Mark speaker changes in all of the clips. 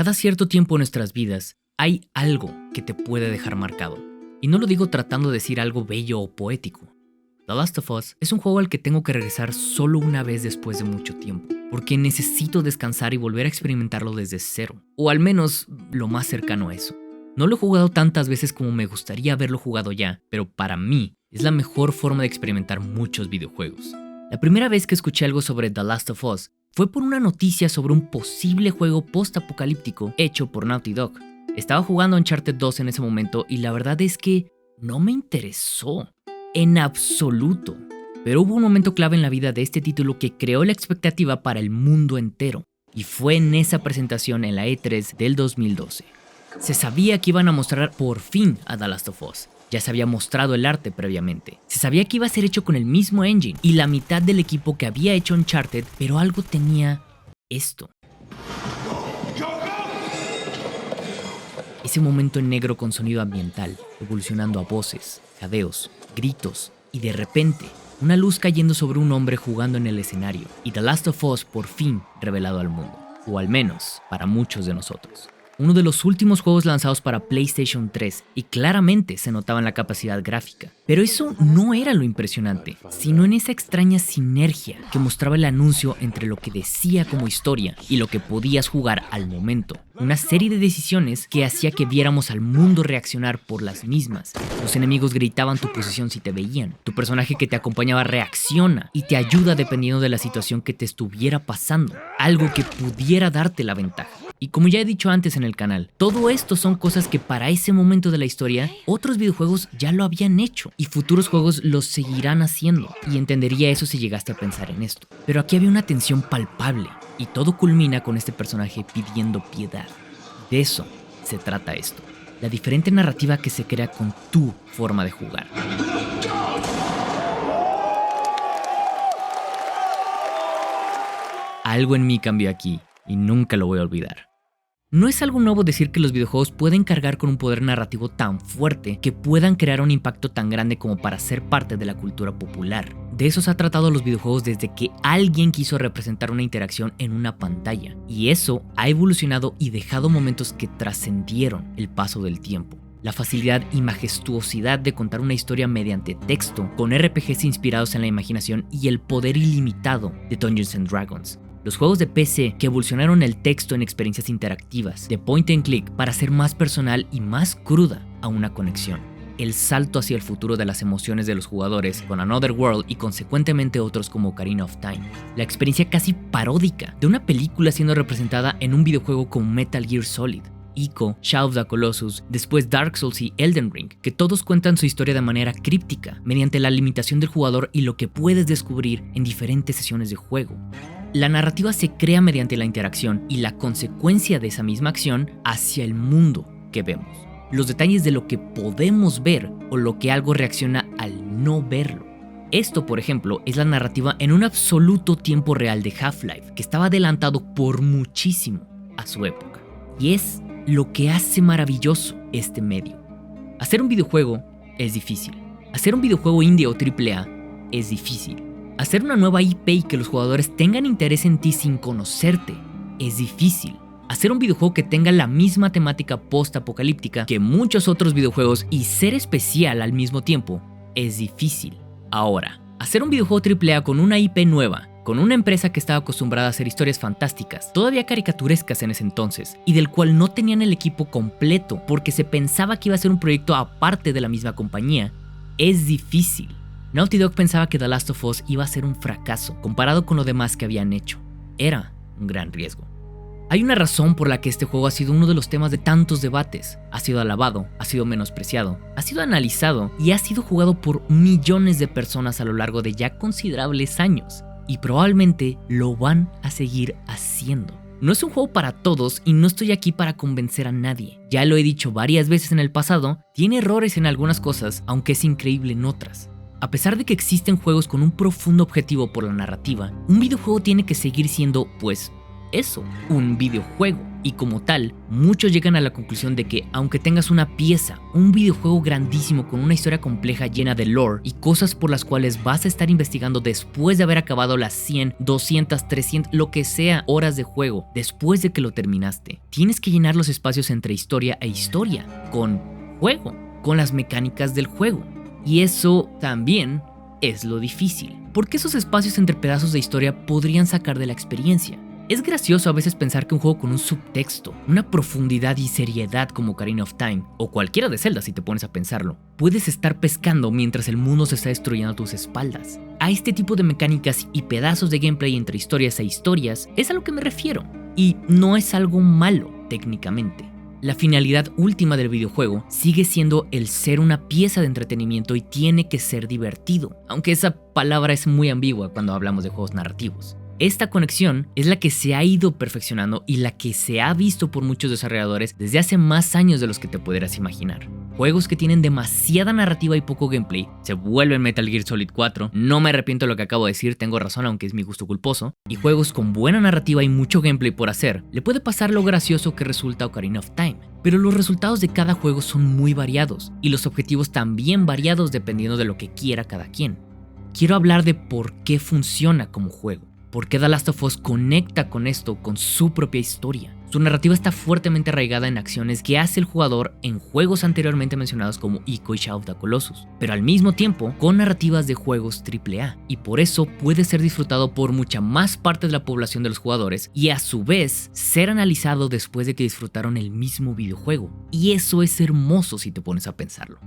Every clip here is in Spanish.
Speaker 1: Cada cierto tiempo en nuestras vidas hay algo que te puede dejar marcado. Y no lo digo tratando de decir algo bello o poético. The Last of Us es un juego al que tengo que regresar solo una vez después de mucho tiempo, porque necesito descansar y volver a experimentarlo desde cero, o al menos lo más cercano a eso. No lo he jugado tantas veces como me gustaría haberlo jugado ya, pero para mí es la mejor forma de experimentar muchos videojuegos. La primera vez que escuché algo sobre The Last of Us fue por una noticia sobre un posible juego post-apocalíptico hecho por Naughty Dog. Estaba jugando Uncharted 2 en ese momento y la verdad es que no me interesó en absoluto. Pero hubo un momento clave en la vida de este título que creó la expectativa para el mundo entero. Y fue en esa presentación en la E3 del 2012. Se sabía que iban a mostrar por fin a The Last of Us. Ya se había mostrado el arte previamente. Se sabía que iba a ser hecho con el mismo engine y la mitad del equipo que había hecho Uncharted, pero algo tenía esto. Ese momento en negro con sonido ambiental, evolucionando a voces, jadeos, gritos y de repente una luz cayendo sobre un hombre jugando en el escenario y The Last of Us por fin revelado al mundo, o al menos para muchos de nosotros. Uno de los últimos juegos lanzados para PlayStation 3 y claramente se notaba en la capacidad gráfica. Pero eso no era lo impresionante, sino en esa extraña sinergia que mostraba el anuncio entre lo que decía como historia y lo que podías jugar al momento. Una serie de decisiones que hacía que viéramos al mundo reaccionar por las mismas. Los enemigos gritaban tu posición si te veían. Tu personaje que te acompañaba reacciona y te ayuda dependiendo de la situación que te estuviera pasando. Algo que pudiera darte la ventaja. Y como ya he dicho antes en el canal, todo esto son cosas que para ese momento de la historia otros videojuegos ya lo habían hecho y futuros juegos los seguirán haciendo, y entendería eso si llegaste a pensar en esto. Pero aquí había una tensión palpable y todo culmina con este personaje pidiendo piedad. De eso se trata esto, la diferente narrativa que se crea con tu forma de jugar. Algo en mí cambió aquí y nunca lo voy a olvidar. No es algo nuevo decir que los videojuegos pueden cargar con un poder narrativo tan fuerte que puedan crear un impacto tan grande como para ser parte de la cultura popular. De eso se ha tratado los videojuegos desde que alguien quiso representar una interacción en una pantalla, y eso ha evolucionado y dejado momentos que trascendieron el paso del tiempo. La facilidad y majestuosidad de contar una historia mediante texto, con RPGs inspirados en la imaginación y el poder ilimitado de Dungeons & Dragons. Los juegos de PC que evolucionaron el texto en experiencias interactivas, de point and click, para ser más personal y más cruda a una conexión. El salto hacia el futuro de las emociones de los jugadores con Another World y consecuentemente otros como Ocarina of Time. La experiencia casi paródica de una película siendo representada en un videojuego como Metal Gear Solid. Ico, Shadow of the Colossus, después Dark Souls y Elden Ring, que todos cuentan su historia de manera críptica, mediante la limitación del jugador y lo que puedes descubrir en diferentes sesiones de juego. La narrativa se crea mediante la interacción y la consecuencia de esa misma acción hacia el mundo que vemos. Los detalles de lo que podemos ver o lo que algo reacciona al no verlo. Esto, por ejemplo, es la narrativa en un absoluto tiempo real de Half-Life, que estaba adelantado por muchísimo a su época. Y es lo que hace maravilloso este medio. Hacer un videojuego es difícil. Hacer un videojuego indie o AAA es difícil. Hacer una nueva IP y que los jugadores tengan interés en ti sin conocerte es difícil. Hacer un videojuego que tenga la misma temática post-apocalíptica que muchos otros videojuegos y ser especial al mismo tiempo es difícil. Ahora, hacer un videojuego AAA con una IP nueva, con una empresa que estaba acostumbrada a hacer historias fantásticas, todavía caricaturescas en ese entonces, y del cual no tenían el equipo completo porque se pensaba que iba a ser un proyecto aparte de la misma compañía, es difícil. Naughty Dog pensaba que The Last of Us iba a ser un fracaso comparado con lo demás que habían hecho. Era un gran riesgo. Hay una razón por la que este juego ha sido uno de los temas de tantos debates. Ha sido alabado, ha sido menospreciado, ha sido analizado y ha sido jugado por millones de personas a lo largo de ya considerables años. Y probablemente lo van a seguir haciendo. No es un juego para todos y no estoy aquí para convencer a nadie. Ya lo he dicho varias veces en el pasado, tiene errores en algunas cosas, aunque es increíble en otras. A pesar de que existen juegos con un profundo objetivo por la narrativa, un videojuego tiene que seguir siendo, pues, eso, un videojuego. Y como tal, muchos llegan a la conclusión de que aunque tengas una pieza, un videojuego grandísimo con una historia compleja llena de lore y cosas por las cuales vas a estar investigando después de haber acabado las 100, 200, 300, lo que sea horas de juego, después de que lo terminaste, tienes que llenar los espacios entre historia e historia con juego, con las mecánicas del juego. Y eso también es lo difícil, porque esos espacios entre pedazos de historia podrían sacar de la experiencia. Es gracioso a veces pensar que un juego con un subtexto, una profundidad y seriedad como Ocarina of Time, o cualquiera de Zelda si te pones a pensarlo, puedes estar pescando mientras el mundo se está destruyendo a tus espaldas. A este tipo de mecánicas y pedazos de gameplay entre historias e historias es a lo que me refiero, y no es algo malo técnicamente. La finalidad última del videojuego sigue siendo el ser una pieza de entretenimiento y tiene que ser divertido, aunque esa palabra es muy ambigua cuando hablamos de juegos narrativos. Esta conexión es la que se ha ido perfeccionando y la que se ha visto por muchos desarrolladores desde hace más años de los que te pudieras imaginar. Juegos que tienen demasiada narrativa y poco gameplay se vuelven Metal Gear Solid 4, no me arrepiento de lo que acabo de decir, tengo razón aunque es mi gusto culposo, y juegos con buena narrativa y mucho gameplay por hacer, le puede pasar lo gracioso que resulta Ocarina of Time. Pero los resultados de cada juego son muy variados, y los objetivos también variados dependiendo de lo que quiera cada quien. Quiero hablar de por qué funciona como juego. ¿Por qué The Last of Us conecta con esto, con su propia historia? Su narrativa está fuertemente arraigada en acciones que hace el jugador en juegos anteriormente mencionados como Ico y Shadow of the Colossus, pero al mismo tiempo con narrativas de juegos AAA, y por eso puede ser disfrutado por mucha más parte de la población de los jugadores y a su vez ser analizado después de que disfrutaron el mismo videojuego. Y eso es hermoso si te pones a pensarlo.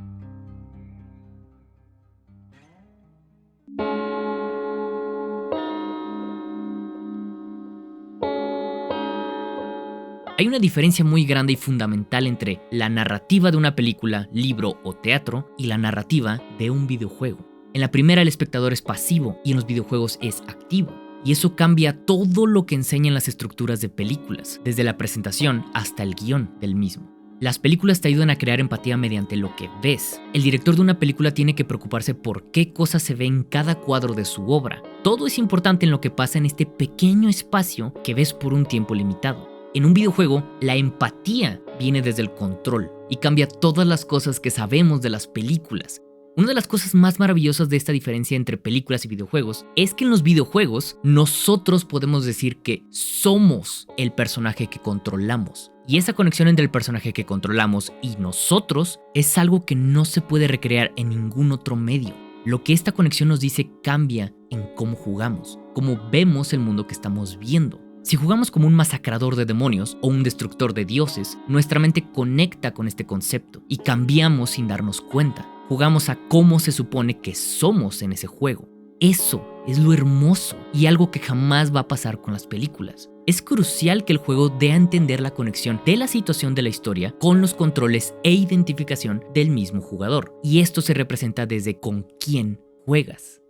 Speaker 1: Hay una diferencia muy grande y fundamental entre la narrativa de una película, libro o teatro y la narrativa de un videojuego. En la primera el espectador es pasivo y en los videojuegos es activo. Y eso cambia todo lo que enseñan las estructuras de películas, desde la presentación hasta el guión del mismo. Las películas te ayudan a crear empatía mediante lo que ves. El director de una película tiene que preocuparse por qué cosas se ve en cada cuadro de su obra. Todo es importante en lo que pasa en este pequeño espacio que ves por un tiempo limitado. En un videojuego, la empatía viene desde el control y cambia todas las cosas que sabemos de las películas. Una de las cosas más maravillosas de esta diferencia entre películas y videojuegos es que en los videojuegos nosotros podemos decir que somos el personaje que controlamos. Y esa conexión entre el personaje que controlamos y nosotros es algo que no se puede recrear en ningún otro medio. Lo que esta conexión nos dice cambia en cómo jugamos, cómo vemos el mundo que estamos viendo. Si jugamos como un masacrador de demonios o un destructor de dioses, nuestra mente conecta con este concepto y cambiamos sin darnos cuenta. Jugamos a cómo se supone que somos en ese juego. Eso es lo hermoso y algo que jamás va a pasar con las películas. Es crucial que el juego dé a entender la conexión de la situación de la historia con los controles e identificación del mismo jugador. Y esto se representa desde con quién juegas.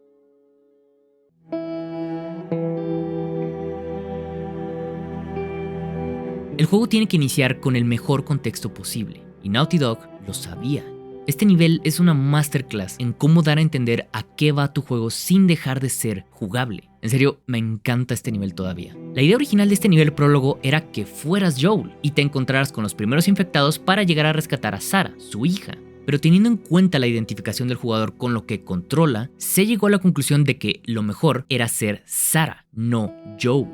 Speaker 1: El juego tiene que iniciar con el mejor contexto posible, y Naughty Dog lo sabía. Este nivel es una masterclass en cómo dar a entender a qué va tu juego sin dejar de ser jugable. En serio, me encanta este nivel todavía. La idea original de este nivel prólogo era que fueras Joel y te encontraras con los primeros infectados para llegar a rescatar a Sarah, su hija. Pero teniendo en cuenta la identificación del jugador con lo que controla, se llegó a la conclusión de que lo mejor era ser Sarah, no Joel.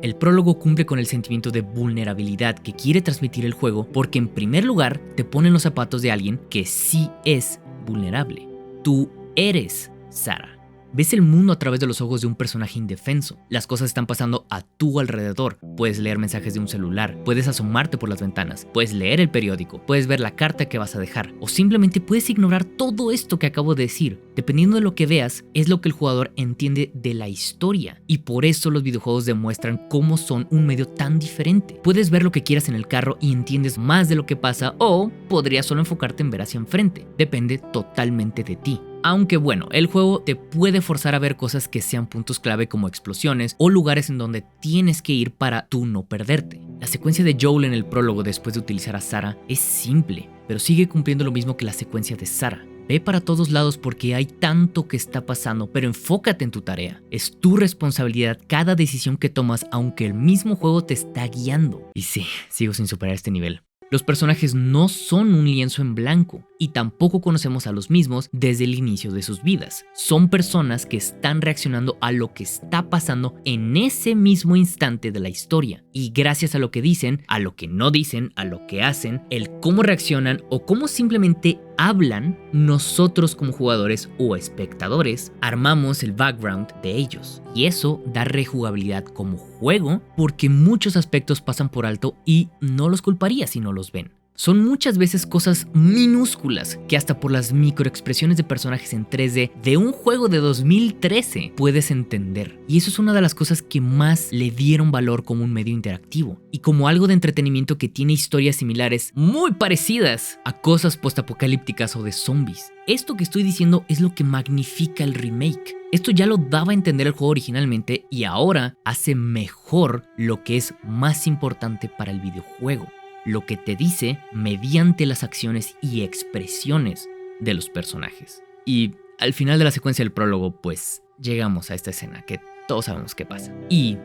Speaker 1: El prólogo cumple con el sentimiento de vulnerabilidad que quiere transmitir el juego porque en primer lugar te pone en los zapatos de alguien que sí es vulnerable. Tú eres Sarah. Ves el mundo a través de los ojos de un personaje indefenso. Las cosas están pasando a tu alrededor. Puedes leer mensajes de un celular, puedes asomarte por las ventanas, puedes leer el periódico, puedes ver la carta que vas a dejar, o simplemente puedes ignorar todo esto que acabo de decir. Dependiendo de lo que veas, es lo que el jugador entiende de la historia. Y por eso los videojuegos demuestran cómo son un medio tan diferente. Puedes ver lo que quieras en el carro y entiendes más de lo que pasa, o podrías solo enfocarte en ver hacia enfrente. Depende totalmente de ti. Aunque bueno, el juego te puede forzar a ver cosas que sean puntos clave como explosiones o lugares en donde tienes que ir para tú no perderte. La secuencia de Joel en el prólogo después de utilizar a Sarah es simple, pero sigue cumpliendo lo mismo que la secuencia de Sarah. Ve para todos lados porque hay tanto que está pasando, pero enfócate en tu tarea. Es tu responsabilidad cada decisión que tomas, aunque el mismo juego te está guiando. Y sí, sigo sin superar este nivel. Los personajes no son un lienzo en blanco y tampoco conocemos a los mismos desde el inicio de sus vidas. Son personas que están reaccionando a lo que está pasando en ese mismo instante de la historia. Y gracias a lo que dicen, a lo que no dicen, a lo que hacen, el cómo reaccionan o cómo simplemente hablan, nosotros como jugadores o espectadores armamos el background de ellos. Y eso da rejugabilidad como juego porque muchos aspectos pasan por alto y no los culparía si no los ven. Son muchas veces cosas minúsculas que hasta por las microexpresiones de personajes en 3D de un juego de 2013 puedes entender. Y eso es una de las cosas que más le dieron valor como un medio interactivo y como algo de entretenimiento que tiene historias similares muy parecidas a cosas postapocalípticas o de zombies. Esto que estoy diciendo es lo que magnifica el remake. Esto ya lo daba a entender el juego originalmente y ahora hace mejor lo que es más importante para el videojuego. Lo que te dice mediante las acciones y expresiones de los personajes. Y al final de la secuencia del prólogo, pues llegamos a esta escena que todos sabemos qué pasa. Y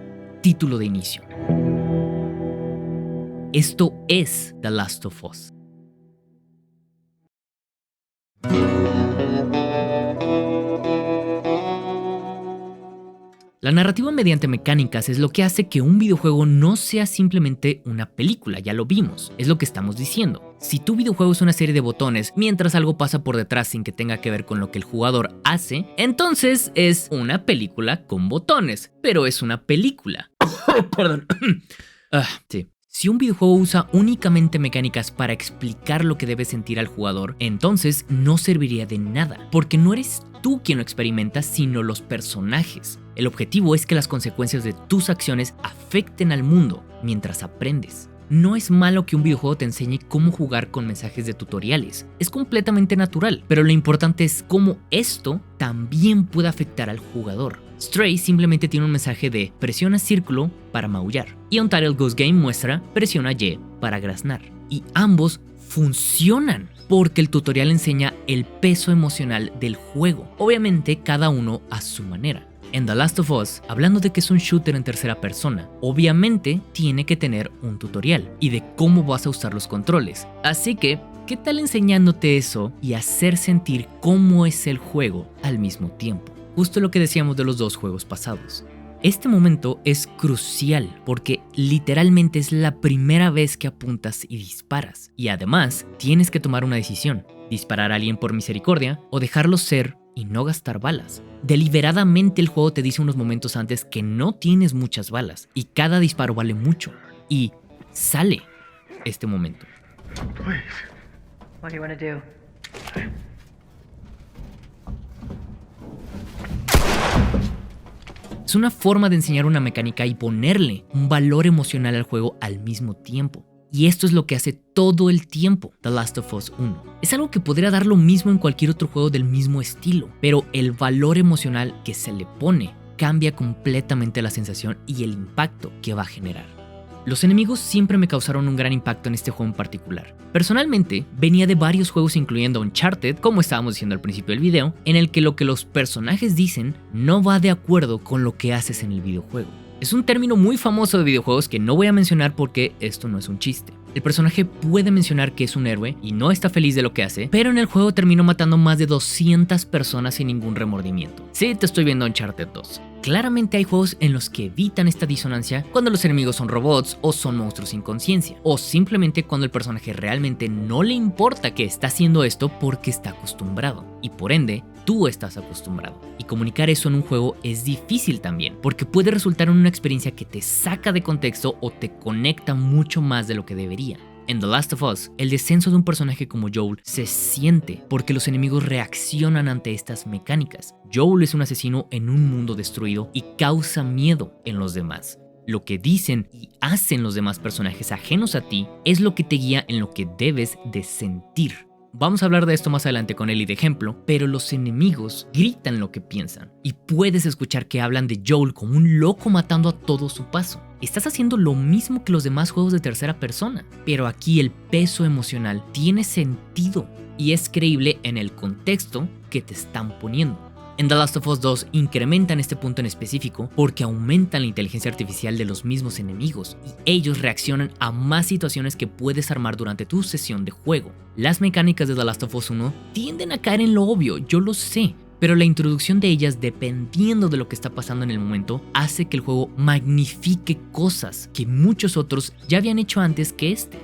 Speaker 1: título de inicio. Esto es The Last of Us. La narrativa mediante mecánicas es lo que hace que un videojuego no sea simplemente una película, ya lo vimos, es lo que estamos diciendo. Si tu videojuego es una serie de botones mientras algo pasa por detrás sin que tenga que ver con lo que el jugador hace, entonces es una película con botones, pero es una película. Perdón. Sí. Si un videojuego usa únicamente mecánicas para explicar lo que debe sentir al jugador, entonces no serviría de nada, porque no eres tú quien lo experimenta, sino los personajes. El objetivo es que las consecuencias de tus acciones afecten al mundo mientras aprendes. No es malo que un videojuego te enseñe cómo jugar con mensajes de tutoriales, es completamente natural, pero lo importante es cómo esto también puede afectar al jugador. Stray simplemente tiene un mensaje de presiona círculo para maullar y Untitled Goose Game muestra presiona Y para graznar. Y ambos funcionan porque el tutorial enseña el peso emocional del juego, obviamente cada uno a su manera. En The Last of Us, hablando de que es un shooter en tercera persona, obviamente tiene que tener un tutorial y de cómo vas a usar los controles. Así que, ¿qué tal enseñándote eso y hacer sentir cómo es el juego al mismo tiempo? Justo lo que decíamos de los dos juegos pasados. Este momento es crucial porque literalmente es la primera vez que apuntas y disparas. Y además, tienes que tomar una decisión: disparar a alguien por misericordia o dejarlo ser y no gastar balas. Deliberadamente el juego te dice unos momentos antes que no tienes muchas balas y cada disparo vale mucho. Y sale este momento.
Speaker 2: Please. What do you want to do?
Speaker 1: Es una forma de enseñar una mecánica y ponerle un valor emocional al juego al mismo tiempo. Y esto es lo que hace todo el tiempo The Last of Us 1. Es algo que podría dar lo mismo en cualquier otro juego del mismo estilo, pero el valor emocional que se le pone cambia completamente la sensación y el impacto que va a generar. Los enemigos siempre me causaron un gran impacto en este juego en particular. Personalmente, venía de varios juegos incluyendo Uncharted, como estábamos diciendo al principio del video, en el que lo que los personajes dicen no va de acuerdo con lo que haces en el videojuego. Es un término muy famoso de videojuegos que no voy a mencionar porque esto no es un chiste. El personaje puede mencionar que es un héroe y no está feliz de lo que hace, pero en el juego terminó matando más de 200 personas sin ningún remordimiento. Sí, te estoy viendo Uncharted 2. Claramente hay juegos en los que evitan esta disonancia cuando los enemigos son robots o son monstruos sin conciencia, o simplemente cuando el personaje realmente no le importa que está haciendo esto porque está acostumbrado, y por ende, tú estás acostumbrado. Y comunicar eso en un juego es difícil también, porque puede resultar en una experiencia que te saca de contexto o te conecta mucho más de lo que debería. En The Last of Us, el descenso de un personaje como Joel se siente porque los enemigos reaccionan ante estas mecánicas. Joel es un asesino en un mundo destruido y causa miedo en los demás. Lo que dicen y hacen los demás personajes ajenos a ti es lo que te guía en lo que debes de sentir. Vamos a hablar de esto más adelante con Ellie de ejemplo, pero los enemigos gritan lo que piensan y puedes escuchar que hablan de Joel como un loco matando a todo su paso. estás haciendo lo mismo que los demás juegos de tercera persona. Pero aquí el peso emocional tiene sentido y es creíble en el contexto que te están poniendo. En The Last of Us 2 incrementan este punto en específico porque aumentan la inteligencia artificial de los mismos enemigos y ellos reaccionan a más situaciones que puedes armar durante tu sesión de juego. Las mecánicas de The Last of Us 1 tienden a caer en lo obvio, yo lo sé, pero la introducción de ellas, dependiendo de lo que está pasando en el momento, hace que el juego magnifique cosas que muchos otros ya habían hecho antes que este.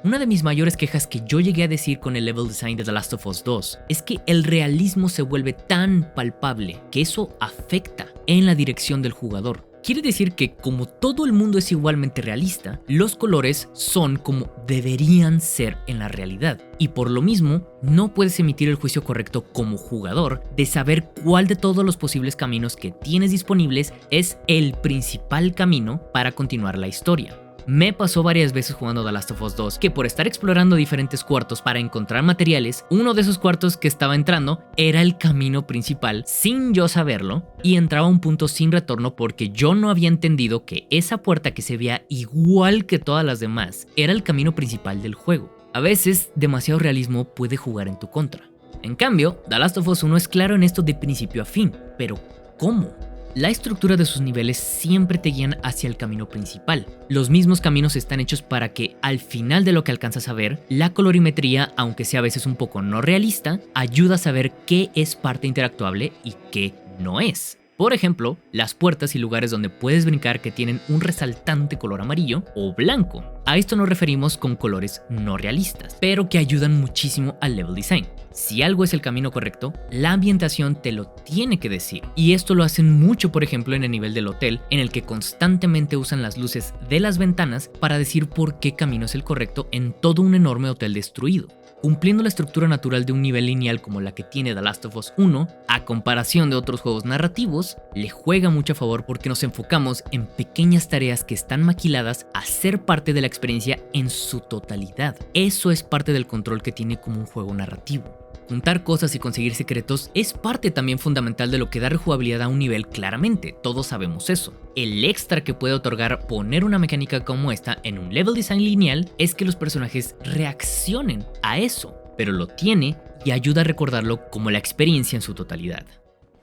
Speaker 1: Una de mis mayores quejas que yo llegué a decir con el level design de The Last of Us 2 es que el realismo se vuelve tan palpable que eso afecta en la dirección del jugador. Quiere decir que como todo el mundo es igualmente realista, los colores son como deberían ser en la realidad. Y por lo mismo, no puedes emitir el juicio correcto como jugador de saber cuál de todos los posibles caminos que tienes disponibles es el principal camino para continuar la historia. Me pasó varias veces jugando The Last of Us 2 que por estar explorando diferentes cuartos para encontrar materiales, uno de esos cuartos que estaba entrando era el camino principal sin yo saberlo y entraba a un punto sin retorno porque yo no había entendido que esa puerta que se veía igual que todas las demás era el camino principal del juego. A veces, demasiado realismo puede jugar en tu contra. En cambio, The Last of Us 1 es claro en esto de principio a fin, pero ¿cómo? La estructura de sus niveles siempre te guían hacia el camino principal. Los mismos caminos están hechos para que, al final de lo que alcanzas a ver, la colorimetría, aunque sea a veces un poco no realista, ayuda a saber qué es parte interactuable y qué no es. Por ejemplo, las puertas y lugares donde puedes brincar que tienen un resaltante color amarillo o blanco. A esto nos referimos con colores no realistas, pero que ayudan muchísimo al level design. Si algo es el camino correcto, la ambientación te lo tiene que decir. Y esto lo hacen mucho, por ejemplo, en el nivel del hotel, en el que constantemente usan las luces de las ventanas para decir por qué camino es el correcto en todo un enorme hotel destruido. Cumpliendo la estructura natural de un nivel lineal como la que tiene The Last of Us 1, a comparación de otros juegos narrativos, le juega mucho a favor porque nos enfocamos en pequeñas tareas que están maquiladas a ser parte de la experiencia en su totalidad. Eso es parte del control que tiene como un juego narrativo. Juntar cosas y conseguir secretos es parte también fundamental de lo que da rejugabilidad a un nivel claramente, todos sabemos eso. El extra que puede otorgar poner una mecánica como esta en un level design lineal es que los personajes reaccionen a eso, pero lo tiene y ayuda a recordarlo como la experiencia en su totalidad.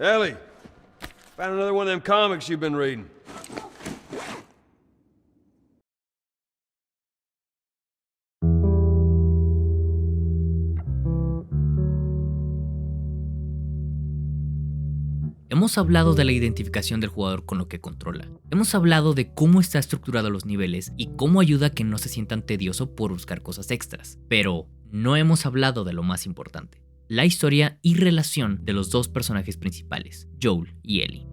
Speaker 3: Ellie, found another one of them comics you've been reading.
Speaker 1: Hemos hablado de la identificación del jugador con lo que controla. Hemos hablado de cómo está estructurado los niveles y cómo ayuda a que no se sientan tedioso por buscar cosas extras. Pero no hemos hablado de lo más importante: la historia y relación de los dos personajes principales, Joel y Ellie.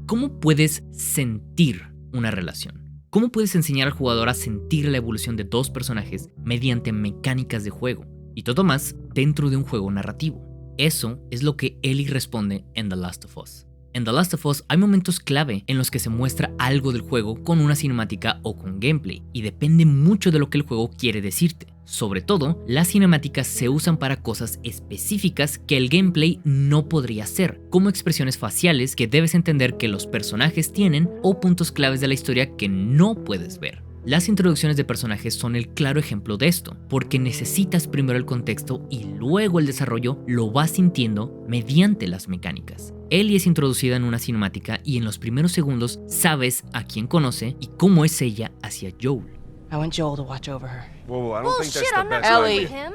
Speaker 1: ¿Cómo puedes sentir una relación? ¿Cómo puedes enseñar al jugador a sentir la evolución de dos personajes mediante mecánicas de juego? Y todo más dentro de un juego narrativo. Eso es lo que Ellie responde en The Last of Us. En The Last of Us hay momentos clave en los que se muestra algo del juego con una cinemática o con gameplay, y depende mucho de lo que el juego quiere decirte. Sobre todo, las cinemáticas se usan para cosas específicas que el gameplay no podría hacer, como expresiones faciales que debes entender que los personajes tienen o puntos claves de la historia que no puedes ver. Las introducciones de personajes son el claro ejemplo de esto, porque necesitas primero el contexto y luego el desarrollo lo vas sintiendo mediante las mecánicas. Ellie es introducida en una cinemática y en los primeros segundos sabes a quién conoce y cómo es ella hacia Joel.
Speaker 4: I want Joel to watch over her.
Speaker 3: Whoa, I don't think that's
Speaker 5: Bullshit,
Speaker 3: the
Speaker 5: I'm not
Speaker 3: best
Speaker 4: Ellie.
Speaker 3: idea.
Speaker 5: him.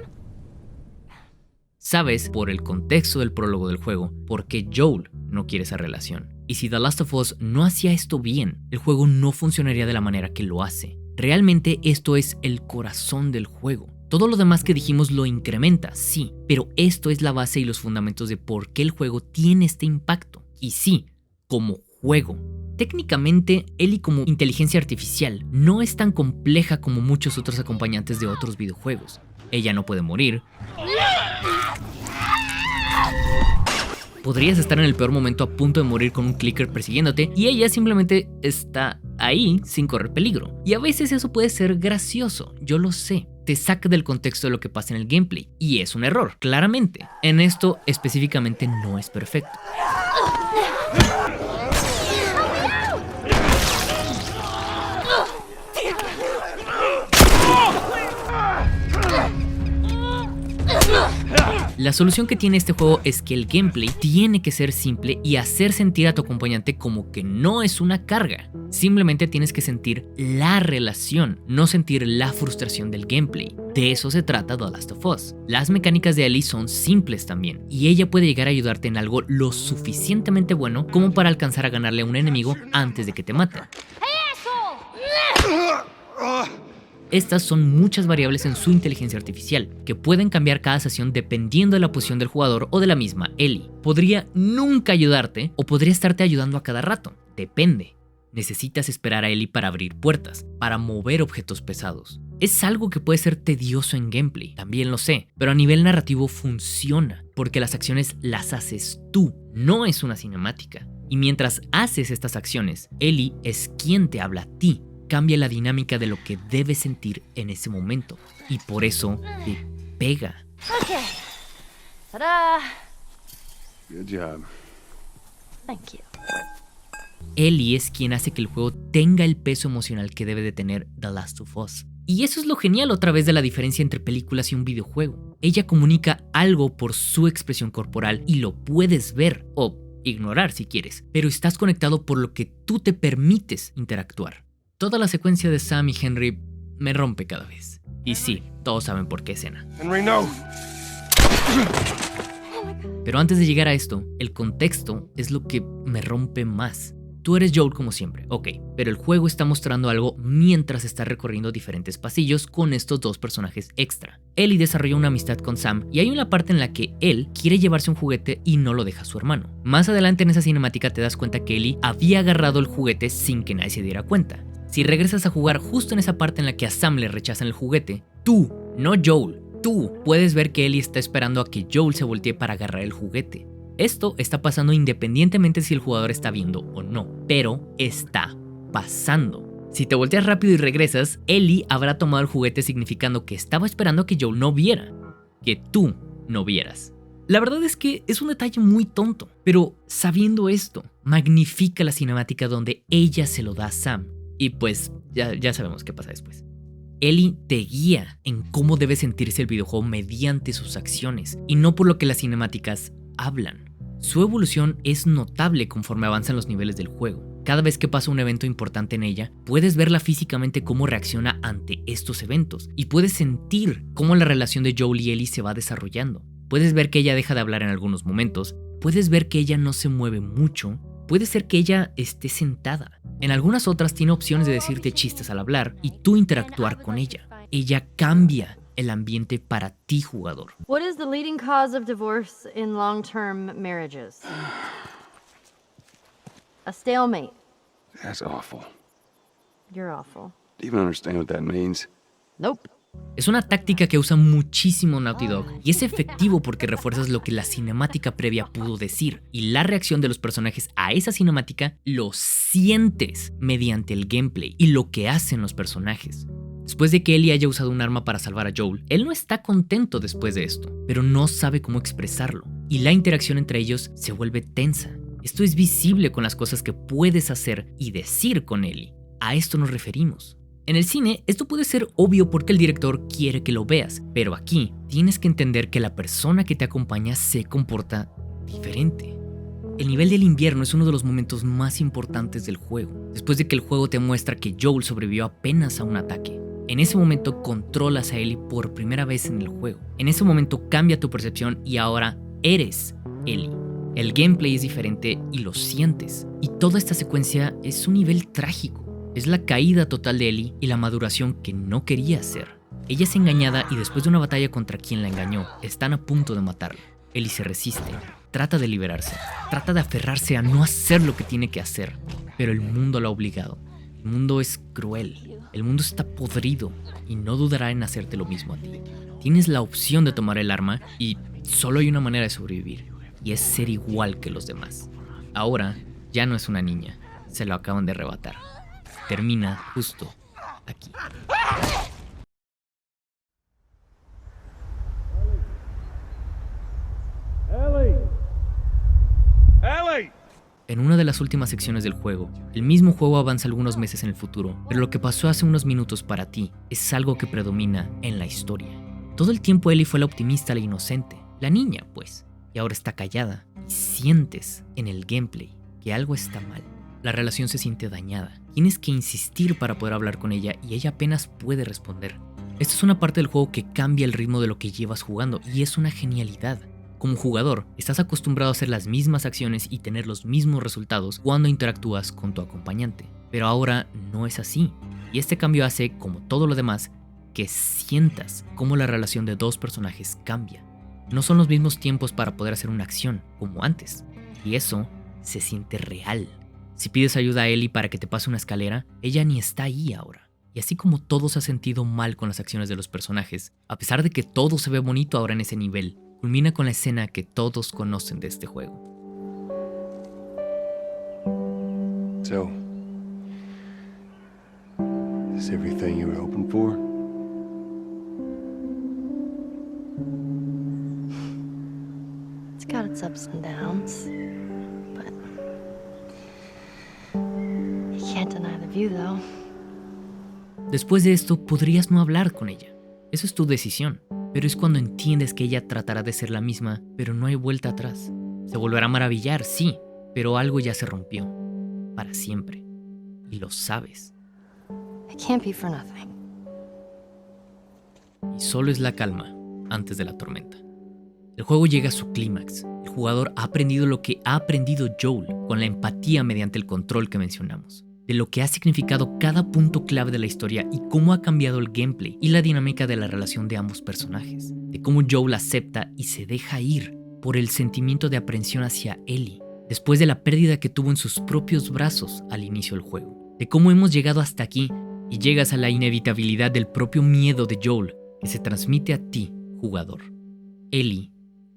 Speaker 1: Sabes por el contexto del prólogo del juego por qué Joel no quiere esa relación. Y si The Last of Us no hacía esto bien, el juego no funcionaría de la manera que lo hace. Realmente esto es el corazón del juego. Todo lo demás que dijimos lo incrementa, sí, pero esto es la base y los fundamentos de por qué el juego tiene este impacto. Y sí, como juego. Técnicamente, Ellie como inteligencia artificial no es tan compleja como muchos otros acompañantes de otros videojuegos. Ella no puede morir. Podrías estar en el peor momento a punto de morir con un clicker persiguiéndote y ella simplemente está ahí sin correr peligro. Y a veces eso puede ser gracioso, yo lo sé. te saca del contexto de lo que pasa en el gameplay, y es un error, claramente. En esto específicamente no es perfecto. La solución que tiene este juego es que el gameplay tiene que ser simple y hacer sentir a tu acompañante como que no es una carga. Simplemente tienes que sentir la relación, no sentir la frustración del gameplay. De eso se trata The Last of Us. Las mecánicas de Ellie son simples también, y ella puede llegar a ayudarte en algo lo suficientemente bueno como para alcanzar a ganarle a un enemigo antes de que te mate. Estas son muchas variables en su inteligencia artificial, que pueden cambiar cada sesión dependiendo de la posición del jugador o de la misma Ellie. Podría nunca ayudarte o podría estarte ayudando a cada rato, depende. Necesitas esperar a Ellie para abrir puertas, para mover objetos pesados. Es algo que puede ser tedioso en gameplay, también lo sé, pero a nivel narrativo funciona, porque las acciones las haces tú, no es una cinemática. Y mientras haces estas acciones, Ellie es quien te habla a ti. Cambia la dinámica de lo que debes sentir en ese momento, y por eso te pega.
Speaker 5: Okay. Ta-da!
Speaker 3: Good job.
Speaker 5: Thank you.
Speaker 1: Ellie es quien hace que el juego tenga el peso emocional que debe de tener The Last of Us. Y eso es lo genial otra vez de la diferencia entre películas y un videojuego. Ella comunica algo por su expresión corporal y lo puedes ver o ignorar si quieres, pero estás conectado por lo que tú te permites interactuar. Toda la secuencia de Sam y Henry me rompe cada vez. Y sí, todos saben por qué escena.
Speaker 3: Henry, no!
Speaker 1: Pero antes de llegar a esto, el contexto es lo que me rompe más. Tú eres Joel como siempre, ok, pero el juego está mostrando algo mientras está recorriendo diferentes pasillos con estos dos personajes extra. Ellie desarrolla una amistad con Sam y hay una parte en la que él quiere llevarse un juguete y no lo deja a su hermano. Más adelante en esa cinemática te das cuenta que Ellie había agarrado el juguete sin que nadie se diera cuenta. Si regresas a jugar justo en esa parte en la que a Sam le rechazan el juguete, tú, no Joel, tú puedes ver que Ellie está esperando a que Joel se voltee para agarrar el juguete. Esto está pasando independientemente si el jugador está viendo o no, pero está pasando. Si te volteas rápido y regresas, Ellie habrá tomado el juguete significando que estaba esperando a que Joel no viera, que tú no vieras. La verdad es que es un detalle muy tonto, pero sabiendo esto, magnifica la cinemática donde ella se lo da a Sam. Y pues ya sabemos qué pasa después. Ellie te guía en cómo debe sentirse el videojuego mediante sus acciones y no por lo que las cinemáticas hablan. Su evolución es notable conforme avanzan los niveles del juego. Cada vez que pasa un evento importante en ella, puedes verla físicamente cómo reacciona ante estos eventos y puedes sentir cómo la relación de Joel y Ellie se va desarrollando. Puedes ver que ella deja de hablar en algunos momentos, puedes ver que ella no se mueve mucho, puede ser que ella esté sentada. En algunas otras tiene opciones de decirte chistes al hablar y tú interactuar con ella. Ella cambia el ambiente para ti, jugador.
Speaker 5: What is the leading cause of divorce in long-term marriages? A stalemate.
Speaker 3: That's awful.
Speaker 5: You're awful.
Speaker 3: Do you even understand what that means?
Speaker 5: Nope.
Speaker 1: Es una táctica que usa muchísimo Naughty Dog y es efectivo porque refuerzas lo que la cinemática previa pudo decir y la reacción de los personajes a esa cinemática lo sientes mediante el gameplay y lo que hacen los personajes. Después de que Ellie haya usado un arma para salvar a Joel, él no está contento después de esto, pero no sabe cómo expresarlo y la interacción entre ellos se vuelve tensa. Esto es visible con las cosas que puedes hacer y decir con Ellie. A esto nos referimos. En el cine, esto puede ser obvio porque el director quiere que lo veas, pero aquí tienes que entender que la persona que te acompaña se comporta diferente. El nivel del invierno es uno de los momentos más importantes del juego, después de que el juego te muestra que Joel sobrevivió apenas a un ataque. En ese momento controlas a Ellie por primera vez en el juego. En ese momento cambia tu percepción y ahora eres Ellie. El gameplay es diferente y lo sientes, y toda esta secuencia es un nivel trágico. Es la caída total de Ellie y la maduración que no quería hacer. Ella es engañada y después de una batalla contra quien la engañó, están a punto de matarla. Ellie se resiste, trata de liberarse, trata de aferrarse a no hacer lo que tiene que hacer, pero el mundo la ha obligado. El mundo es cruel, el mundo está podrido y no dudará en hacerte lo mismo a ti. Tienes la opción de tomar el arma y solo hay una manera de sobrevivir, y es ser igual que los demás. Ahora ya no es una niña, se lo acaban de arrebatar. Termina justo aquí. en una de las últimas secciones del juego. El mismo juego avanza algunos meses en el futuro, pero lo que pasó hace unos minutos para ti es algo que predomina en la historia. Todo el tiempo Ellie fue la optimista, la inocente, la niña pues, y ahora está callada y sientes en el gameplay que algo está mal. La relación se siente dañada, tienes que insistir para poder hablar con ella y ella apenas puede responder. Esta es una parte del juego que cambia el ritmo de lo que llevas jugando y es una genialidad. Como jugador, estás acostumbrado a hacer las mismas acciones y tener los mismos resultados cuando interactúas con tu acompañante. Pero ahora no es así. Y este cambio hace, como todo lo demás, que sientas cómo la relación de dos personajes cambia. No son los mismos tiempos para poder hacer una acción como antes. Y eso se siente real. Si pides ayuda a Ellie para que te pase una escalera, ella ni está ahí ahora. Y así como todo se ha sentido mal con las acciones de los personajes, a pesar de que todo se ve bonito ahora en ese nivel, culmina con la escena que todos conocen de este juego.
Speaker 3: So, is everything you were hoping for?
Speaker 5: It's got its ups and downs, but you can't deny the view, though.
Speaker 1: Después de esto, podrías no hablar con ella. Eso es tu decisión. Pero es cuando entiendes que ella tratará de ser la misma, pero no hay vuelta atrás. Se volverá a maravillar, sí, pero algo ya se rompió. Para siempre. Y lo sabes.
Speaker 5: It can't be for nothing.
Speaker 1: Y solo es la calma antes de la tormenta. El juego llega a su clímax. El jugador ha aprendido lo que ha aprendido Joel con la empatía mediante el control que mencionamos. De lo que ha significado cada punto clave de la historia y cómo ha cambiado el gameplay y la dinámica de la relación de ambos personajes. De cómo Joel acepta y se deja ir por el sentimiento de aprensión hacia Ellie, después de la pérdida que tuvo en sus propios brazos al inicio del juego. De cómo hemos llegado hasta aquí y llegas a la inevitabilidad del propio miedo de Joel que se transmite a ti, jugador. Ellie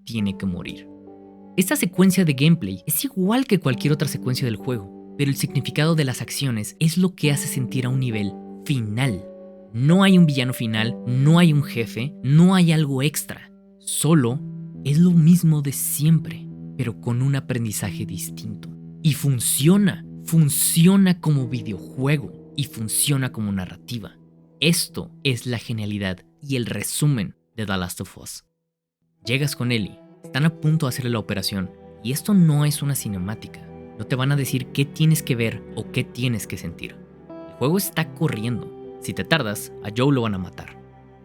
Speaker 1: tiene que morir. Esta secuencia de gameplay es igual que cualquier otra secuencia del juego, pero el significado de las acciones es lo que hace sentir a un nivel final. No hay un villano final, no hay un jefe, no hay algo extra. Solo es lo mismo de siempre, pero con un aprendizaje distinto. Y funciona como videojuego y funciona como narrativa. Esto es la genialidad y el resumen de The Last of Us. Llegas con Ellie, están a punto de hacerle la operación y esto no es una cinemática. No te van a decir qué tienes que ver o qué tienes que sentir. El juego está corriendo. Si te tardas, a Joel lo van a matar.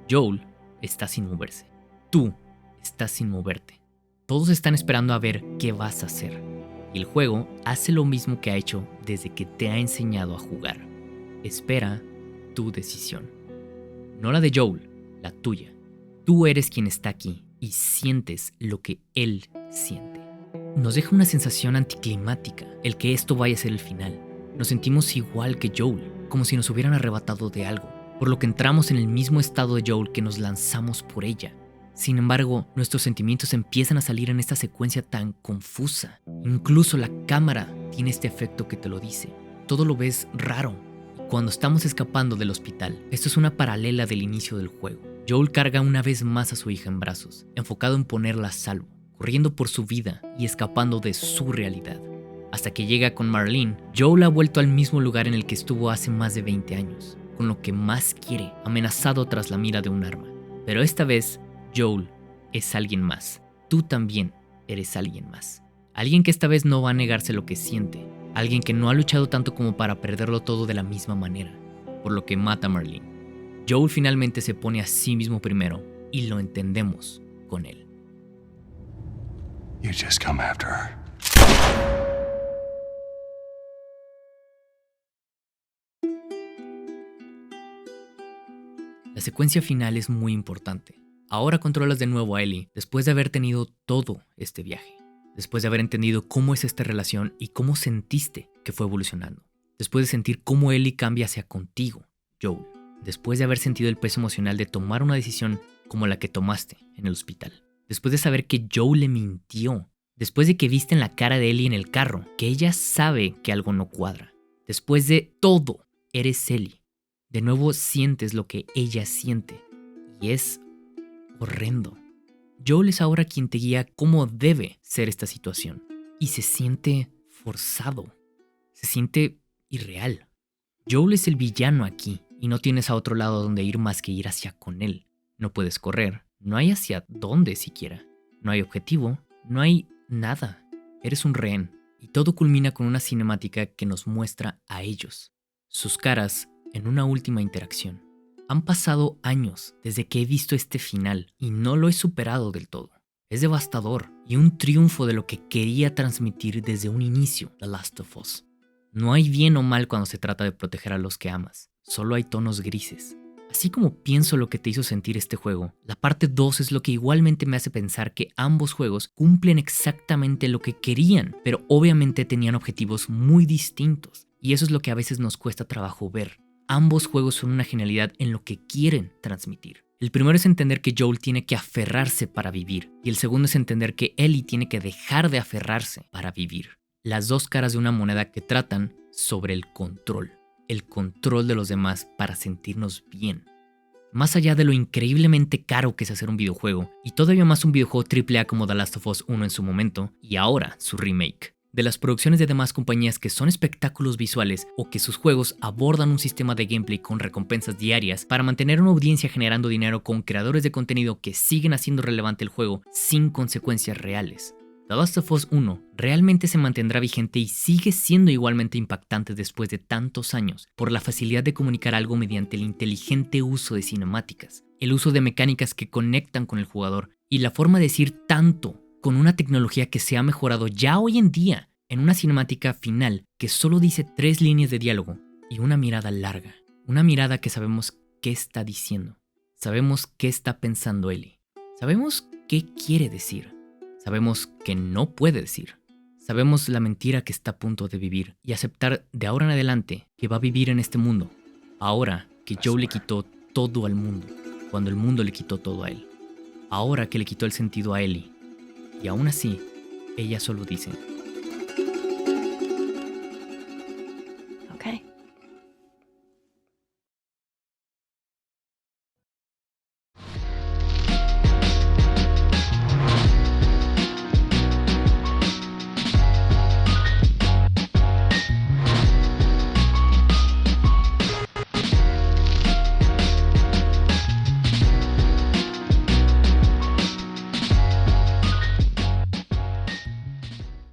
Speaker 1: Joel está sin moverse. Tú estás sin moverte. Todos están esperando a ver qué vas a hacer. Y el juego hace lo mismo que ha hecho desde que te ha enseñado a jugar. Espera tu decisión. No la de Joel, la tuya. Tú eres quien está aquí y sientes lo que él siente. Nos deja una sensación anticlimática el que esto vaya a ser el final. Nos sentimos igual que Joel, como si nos hubieran arrebatado de algo, por lo que entramos en el mismo estado de Joel que nos lanzamos por ella. Sin embargo, nuestros sentimientos empiezan a salir en esta secuencia tan confusa. Incluso la cámara tiene este efecto que te lo dice. Todo lo ves raro. Cuando estamos escapando del hospital, esto es una paralela del inicio del juego. Joel carga una vez más a su hija en brazos, enfocado en ponerla a salvo, corriendo por su vida y escapando de su realidad. Hasta que llega con Marlene, Joel ha vuelto al mismo lugar en el que estuvo hace más de 20 años, con lo que más quiere, amenazado tras la mira de un arma. Pero esta vez, Joel es alguien más. Tú también eres alguien más. Alguien que esta vez no va a negarse lo que siente. Alguien que no ha luchado tanto como para perderlo todo de la misma manera, por lo que mata a Marlene. Joel finalmente se pone a sí mismo primero y lo entendemos con él.
Speaker 3: You just come after her.
Speaker 1: La secuencia final es muy importante. Ahora controlas de nuevo a Ellie después de haber tenido todo este viaje. Después de haber entendido cómo es esta relación y cómo sentiste que fue evolucionando. Después de sentir cómo Ellie cambia hacia contigo, Joel. Después de haber sentido el peso emocional de tomar una decisión como la que tomaste en el hospital. Después de saber que Joel le mintió. Después de que viste en la cara de Ellie en el carro que ella sabe que algo no cuadra. Después de todo, eres Ellie. De nuevo sientes lo que ella siente. Y es horrendo. Joel es ahora quien te guía cómo debe ser esta situación. Y se siente forzado. Se siente irreal. Joel es el villano aquí y no tienes a otro lado donde ir más que ir hacia con él. No puedes correr, no hay hacia dónde siquiera. No hay objetivo, no hay nada. Eres un rehén y todo culmina con una cinemática que nos muestra a ellos, sus caras en una última interacción. Han pasado años desde que he visto este final y no lo he superado del todo. Es devastador y un triunfo de lo que quería transmitir desde un inicio The Last of Us. No hay bien o mal cuando se trata de proteger a los que amas, solo hay tonos grises. Así como pienso lo que te hizo sentir este juego, la parte 2 es lo que igualmente me hace pensar que ambos juegos cumplen exactamente lo que querían, pero obviamente tenían objetivos muy distintos, y eso es lo que a veces nos cuesta trabajo ver. Ambos juegos son una genialidad en lo que quieren transmitir. El primero es entender que Joel tiene que aferrarse para vivir, y el segundo es entender que Ellie tiene que dejar de aferrarse para vivir. Las dos caras de una moneda que tratan sobre el control de los demás para sentirnos bien. Más allá de lo increíblemente caro que es hacer un videojuego, y todavía más un videojuego AAA como The Last of Us 1 en su momento, y ahora su remake, de las producciones de demás compañías que son espectáculos visuales o que sus juegos abordan un sistema de gameplay con recompensas diarias para mantener una audiencia generando dinero con creadores de contenido que siguen haciendo relevante el juego sin consecuencias reales. The Last of Us 1 realmente se mantendrá vigente y sigue siendo igualmente impactante después de tantos años por la facilidad de comunicar algo mediante el inteligente uso de cinemáticas, el uso de mecánicas que conectan con el jugador y la forma de decir tanto con una tecnología que se ha mejorado ya hoy en día en una cinemática final que solo dice 3 líneas de diálogo y una mirada larga, una mirada que sabemos qué está diciendo, sabemos qué está pensando Ellie, sabemos qué quiere decir. Sabemos que no puede decir. Sabemos la mentira que está a punto de vivir y aceptar de ahora en adelante que va a vivir en este mundo. Ahora que Joe le quitó todo al mundo, cuando el mundo le quitó todo a él. Ahora que le quitó el sentido a Ellie. Y aún así, ella solo dice: